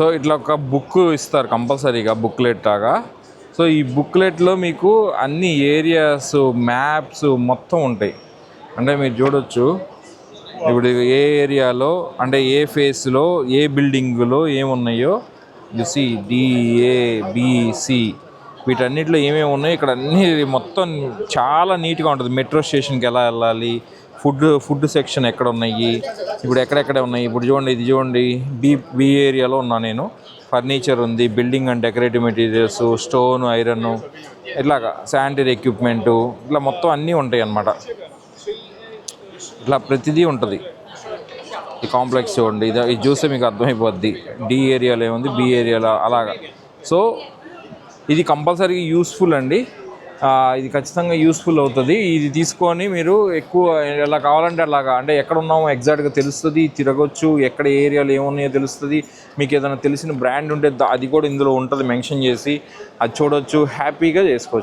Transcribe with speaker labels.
Speaker 1: So ఇట్లా ఒక book ఇస్తారు కంపల్సరీగా, బుక్లెట్ లాగా. సో ఈ బుక్లెట్లో మీకు అన్ని ఏరియాస్, మ్యాప్స్ మొత్తం ఉంటాయి. అంటే మీరు చూడొచ్చు ఇప్పుడు ఏ ఏరియాలో అంటే ఏ ఫేస్లో ఏ బిల్డింగ్లో ఏమున్నాయో సి డిఏబిసి వీటన్నిటిలో ఏమేమి ఉన్నాయో ఇక్కడ అన్నీ మొత్తం చాలా నీట్గా ఉంటుంది. మెట్రో స్టేషన్కి ఎలా వెళ్ళాలి, ఫుడ్ సెక్షన్ ఎక్కడ ఉన్నాయి, ఇప్పుడు ఎక్కడెక్కడ ఉన్నాయి. ఇప్పుడు చూడండి, ఇది చూడండి, బి ఏరియాలో ఉన్నా నేను. ఫర్నిచర్ ఉంది, building and decorative materials, stone, iron, ఇట్లాగా శానిటరీ ఎక్విప్మెంటు, ఇట్లా మొత్తం అన్నీ ఉంటాయి అన్నమాట. ఇట్లా ప్రతిదీ ఉంటుంది ఈ కాంప్లెక్స్. చూడండి, ఇది చూస్తే మీకు అర్థమైపోద్ది డి ఏరియాలో ఏముంది, బి ఏరియాలో అలాగా. సో ఇది కంపల్సరీగా యూస్ఫుల్ అండి. ఇది ఖచ్చితంగా యూస్ఫుల్ అవుతుంది. ఇది తీసుకొని మీరు ఎక్కువ ఎలా కావాలంటే అలాగా, అంటే ఎక్కడ ఉన్నామో ఎగ్జాక్ట్గా తెలుస్తుంది, తిరగొచ్చు, ఎక్కడ ఏరియాలో ఏమున్నాయో తెలుస్తుంది. మీకు ఏదైనా తెలిసిన బ్రాండ్ ఉంటే అది కూడా ఇందులో ఉంటుంది మెన్షన్ చేసి, అది చూడొచ్చు, హ్యాపీగా చేసుకోవచ్చు.